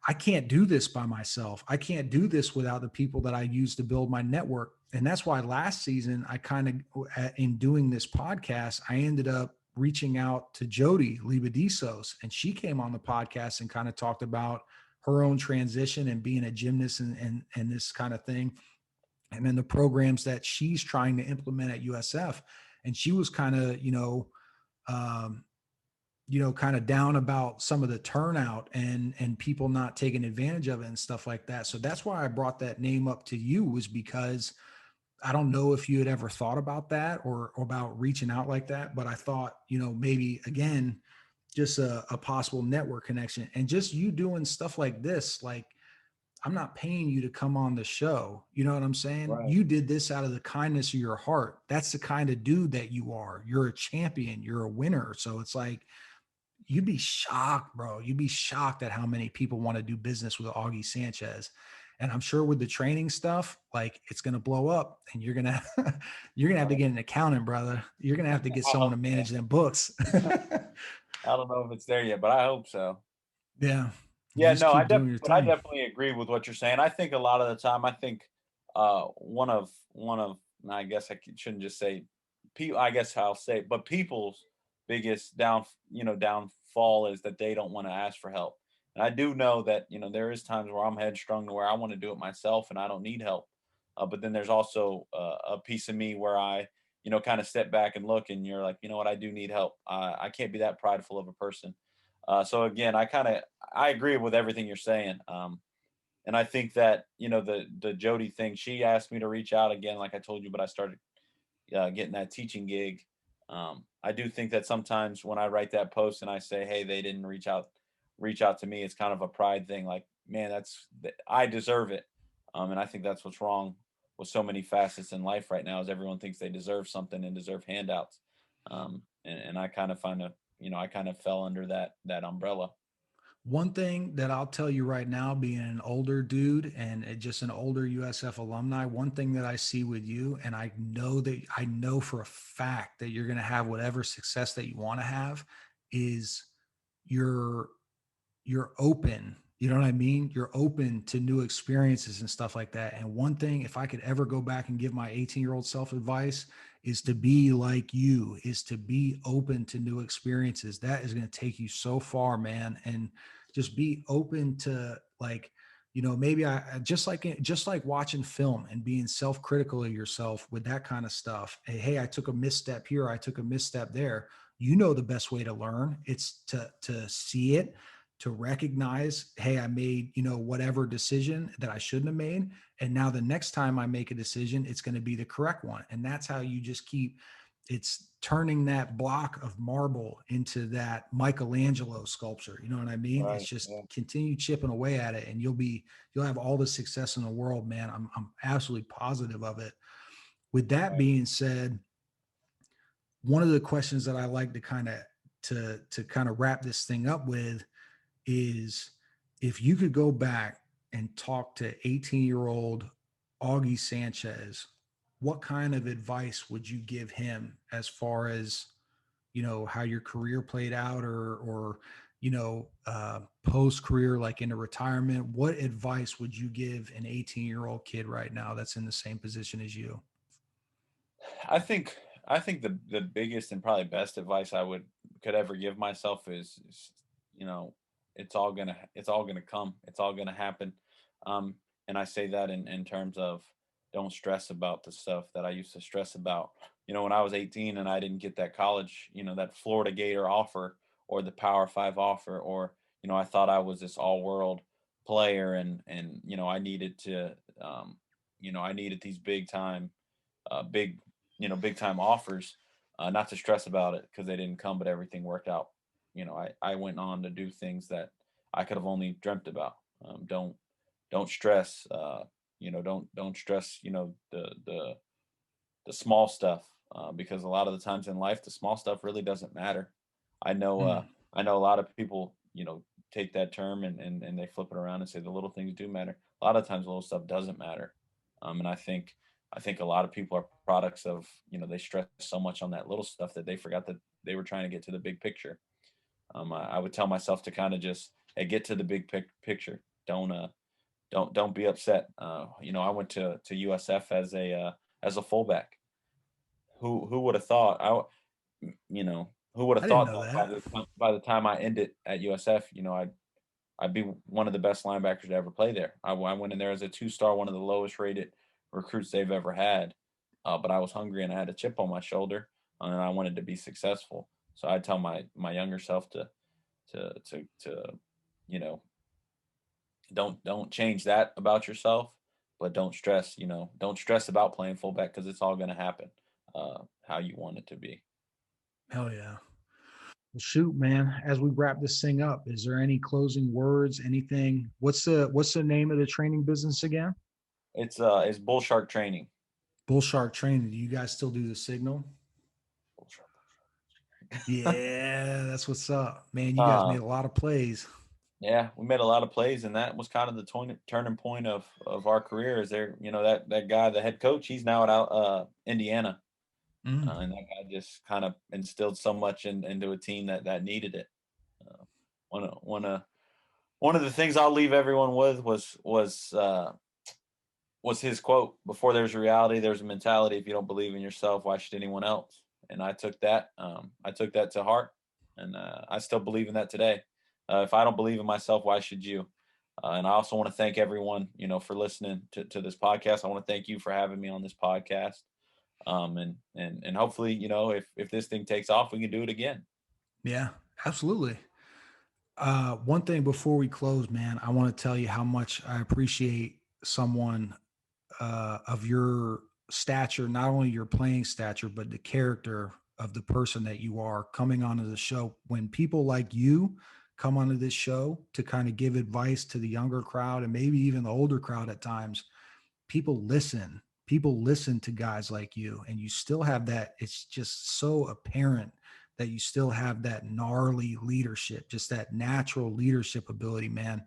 I can't do this by myself. I can't do this without the people that I use to build my network. And that's why last season, I kind of, in doing this podcast, I ended up reaching out to Jody Libadisos, and she came on the podcast and kind of talked about her own transition and being a gymnast and this kind of thing. And then the programs that she's trying to implement at USF. And she was kind of, um, kind of down about some of the turnout and people not taking advantage of it and stuff like that. So that's why I brought that name up to you, was because I don't know if you had ever thought about that or about reaching out like that, but I thought, maybe again, just a possible network connection, and just you doing stuff like this. Like, I'm not paying you to come on the show. You know what I'm saying? Right. You did this out of the kindness of your heart. That's the kind of dude that you are. You're a champion. You're a winner. So it's like, you'd be shocked, bro. You'd be shocked at how many people want to do business with Augie Sanchez. And I'm sure with the training stuff, like, it's going to blow up, and you're going to, you're going to have to Right. get an accountant, brother. You're going to have to get I someone to hope manage so. them books. I don't know if it's there yet, but I hope so. Yeah. You Yeah, just no, keep doing your I thing. definitely agree with what you're saying. I think a lot of the time, I think one of and I guess shouldn't just say people. I guess I'll say, but people's biggest downfall is that they don't want to ask for help. And I do know that there is times where I'm headstrong to where I want to do it myself and I don't need help. But then there's also a piece of me where I kind of step back and look, and you're like, you know what, I do need help. I can't be that prideful of a person. So again, I agree with everything you're saying. And I think that the Jody thing. She asked me to reach out again, like I told you, but I started getting that teaching gig. I do think that sometimes when I write that post and I say, "Hey, they didn't reach out to me," it's kind of a pride thing. Like, man, I deserve it. And I think that's what's wrong with so many facets in life right now is everyone thinks they deserve something and deserve handouts. And I kind of I kind of fell under that umbrella. One thing that I'll tell you right now, being an older dude and just an older USF alumni, one thing that I see with you, and I know for a fact that you're going to have whatever success that you want to have, is you're you're open. You know what I mean? You're open to new experiences and stuff like that. And one thing, if I could ever go back and give my 18-year-old self advice, is to be like you, is to be open to new experiences. That is going to take you so far, man. And just be open to, like, maybe just like watching film and being self-critical of yourself with that kind of stuff. Hey, I took a misstep here, I took a misstep there. The best way to learn, it's to see it, to recognize, hey, I made, whatever decision that I shouldn't have made. And now the next time I make a decision, it's going to be the correct one. And that's how you just keep, it's turning that block of marble into that Michelangelo sculpture. You know what I mean? It's Right. just Yeah. continue chipping away at it, and you'll have all the success in the world, man. I'm absolutely positive of it. With that Right. being said, one of the questions that I like to kind of wrap this thing up with is, if you could go back and talk to 18-year-old Augie Sanchez, what kind of advice would you give him as far as, how your career played out, or post career, like into retirement? What advice would you give an 18-year-old kid right now that's in the same position as you? I think I think the biggest and probably best advice I would could ever give myself is you know it's all gonna come, it's all gonna happen. Um, and I say that in terms of don't stress about the stuff that I used to stress about. When I was 18 and I didn't get that college, that Florida Gator offer or the Power Five offer, or I thought I was this all world player, and I needed to I needed these big big time offers, not to stress about it because they didn't come, but everything worked out. I went on to do things that I could have only dreamt about. Don't stress. Don't stress. The small stuff, because a lot of the times in life, the small stuff really doesn't matter. I know. Mm. I know a lot of people. Take that term and they flip it around and say the little things do matter. A lot of times, little stuff doesn't matter. And I think a lot of people are products of they stress so much on that little stuff that they forgot that they were trying to get to the big picture. I would tell myself to kind of just, hey, get to the big picture. Don't be upset. I went to USF as a fullback. Who would have thought? Who would I have didn't thought know that that. by the time I ended at USF, I'd be one of the best linebackers to ever play there. I went in there as a two-star, one of the lowest rated recruits they've ever had. But I was hungry and I had a chip on my shoulder, and I wanted to be successful. So I tell my younger self to you know, don't change that about yourself, but don't stress, don't stress about playing fullback because it's all going to happen how you want it to be. Hell yeah. Well, shoot, man. As we wrap this thing up, is there any closing words? Anything? What's the name of the training business again? It's Bullshark Training. Bullshark Training. Do you guys still do the signal? Bullshark. Yeah, that's what's up, man. You guys uh, made a lot of plays. yeah, we made a lot of plays, and that was kind of the turning point of our careers. There, that guy, the head coach, he's now at Indiana, Mm. and that guy just kind of instilled so much into a team that needed it. Uh, one of the things I'll leave everyone with was his quote: "Before there's a reality, there's a mentality. If you don't believe in yourself, why should anyone else?" And I took that to heart, and I still believe in that today. If I don't believe in myself, why should you? And I also want to thank everyone, for listening to this podcast. I want to thank you for having me on this podcast. And hopefully, if this thing takes off, we can do it again. Yeah, absolutely. One thing before we close, man, I want to tell you how much I appreciate someone of your stature, not only your playing stature, but the character of the person that you are coming onto the show. When people like you come onto this show to kind of give advice to the younger crowd and maybe even the older crowd at times, people listen. People listen to guys like you, and you still have that. It's just so apparent that you still have that gnarly leadership, just that natural leadership ability, man.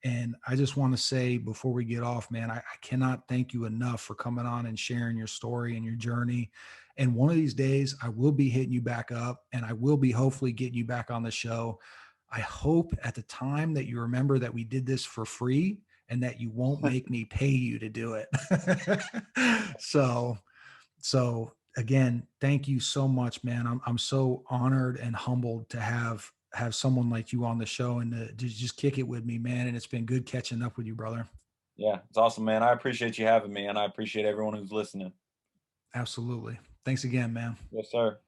And I just want to say before we get off, man, I cannot thank you enough for coming on and sharing your story and your journey. And one of these days, I will be hitting you back up and I will be hopefully getting you back on the show. I hope at the time that you remember that we did this for free and that you won't make me pay you to do it. So again, thank you so much, man. I'm so honored and humbled to have someone like you on the show and to just kick it with me, man. And it's been good catching up with you, brother. Yeah, it's awesome, man. I appreciate you having me, and I appreciate everyone who's listening. Absolutely. Thanks again, man. Yes, sir.